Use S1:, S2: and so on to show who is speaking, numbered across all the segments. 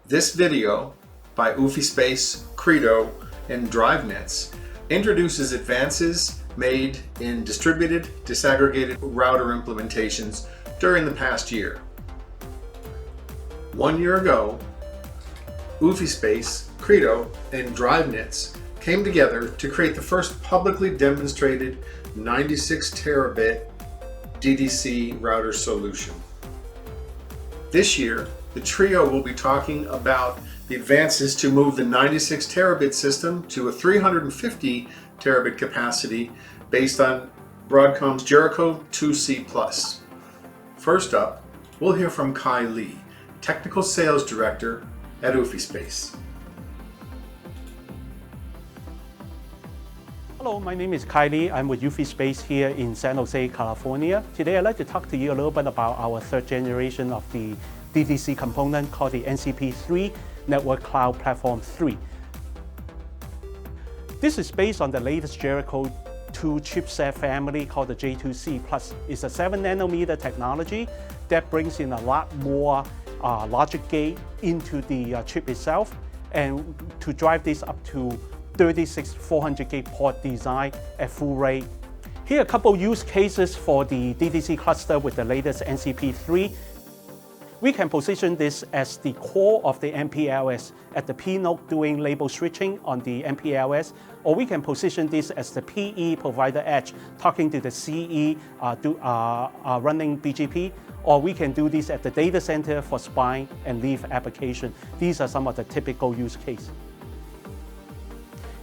S1: This video by UfiSpace, Credo, and DriveNets introduces advances made in distributed, disaggregated router implementations during the past year. 1 year ago, UfiSpace, Credo, and DriveNets came together to create the first publicly demonstrated 96 terabit DDC router solution. This year, the trio will be talking about the advances to move the 96 terabit system to a 350 terabit capacity based on Broadcom's Jericho2c Plus. First up, we'll hear from Kai Lee, Technical Sales Director at UfiSpace.
S2: Hello, my name is Kai Lee. I'm with UfiSpace here in San Jose, California. Today I'd like to talk to you a little bit about our third generation of the DDC component called the NCP3 Network Cloud Platform 3. This is based on the latest Jericho2 chipset family called the Jericho2c Plus. It's a 7 nanometer technology that brings in a lot more logic gate into the chip itself, and to drive this up to 36 400 gig port design at full rate. Here are a couple use cases for the DDC cluster with the latest NCP3. We can position this as the core of the MPLS at the P node doing label switching on the MPLS, or we can position this as the PE provider edge talking to the CE running BGP, or we can do this at the data center for spine and leaf application. These are some of the typical use cases.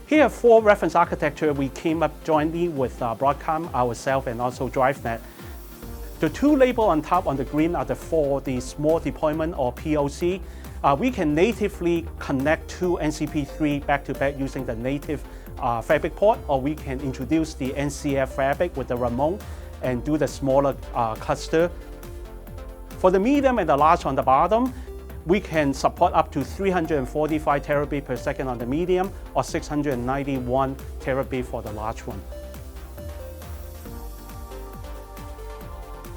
S2: Here are 4 reference architecture we came up jointly with Broadcom, ourselves, and also DriveNet. The 2 labeled on top on the green are for the small deployment or POC. We can natively connect 2 NCP3 back-to-back using the native fabric port, or we can introduce the NCF fabric with the Ramon and do the smaller cluster. For the medium and the large on the bottom, we can support up to 345 terabit per second on the medium or 691 terabit for the large one.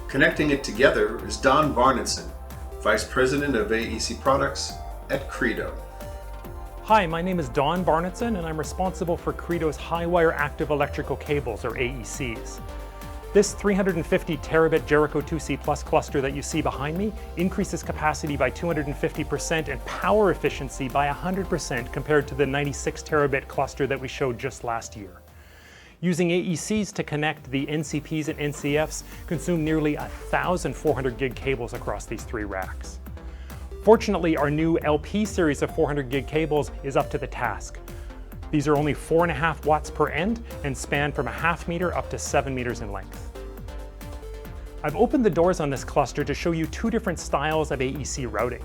S1: Connecting it together is Don Barnetson, Vice President of AEC Products at Credo.
S3: Hi, my name is Don Barnetson, and I'm responsible for Credo's HiWire active electrical cables, or AECs. This 350 terabit Jericho2c Plus cluster that you see behind me increases capacity by 250% and power efficiency by 100% compared to the 96 terabit cluster that we showed just last year. Using AECs to connect the NCPs and NCFs consume nearly 1,400 gig cables across these 3 racks. Fortunately, our new LP series of 400 gig cables is up to the task. These are only 4.5 watts per end and span from 0.5 meter up to 7 meters in length. I've opened the doors on this cluster to show you 2 different styles of AEC routing.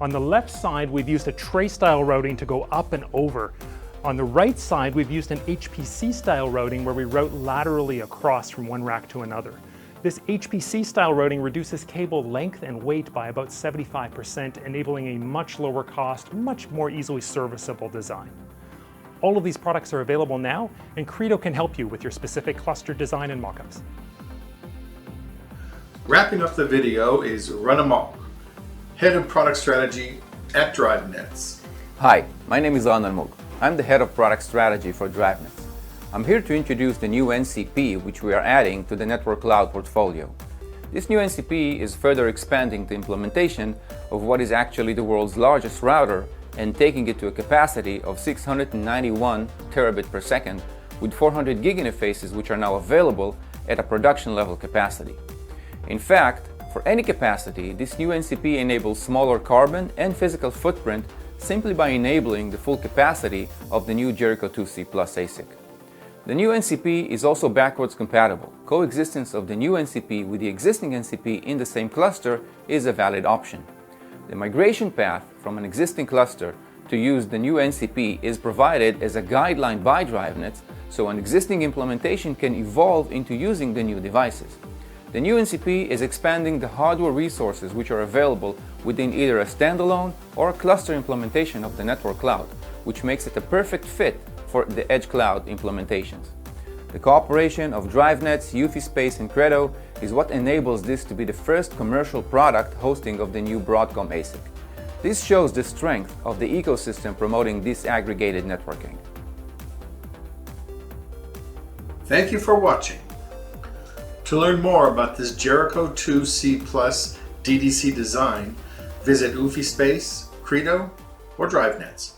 S3: On the left side, we've used a tray style routing to go up and over. On the right side, we've used an HPC style routing where we route laterally across from one rack to another. This HPC style routing reduces cable length and weight by about 75%, enabling a much lower cost, much more easily serviceable design. All of these products are available now, and Credo can help you with your specific cluster design and mockups.
S1: Wrapping up the video is Ramon, Head of Product Strategy at DriveNets.
S4: Hi, my name is Ramon. I'm the Head of Product Strategy for DriveNets. I'm here to introduce the new NCP, which we are adding to the Network Cloud portfolio. This new NCP is further expanding the implementation of what is actually the world's largest router and taking it to a capacity of 691 terabit per second with 400 gig interfaces, which are now available at a production level capacity. In fact, for any capacity, this new NCP enables smaller carbon and physical footprint simply by enabling the full capacity of the new Jericho2c Plus ASIC. The new NCP is also backwards compatible. Coexistence of the new NCP with the existing NCP in the same cluster is a valid option. The migration path from an existing cluster to use the new NCP is provided as a guideline by DriveNets, so an existing implementation can evolve into using the new devices. The new NCP is expanding the hardware resources which are available within either a standalone or a cluster implementation of the network cloud, which makes it a perfect fit for the edge cloud implementations. The cooperation of DriveNets, UfiSpace, and Credo is what enables this to be the first commercial product hosting of the new Broadcom ASIC. This shows the strength of the ecosystem promoting disaggregated networking.
S1: Thank you for watching. To learn more about this Jericho2c Plus DDC design, visit UfiSpace, Credo, or DriveNets.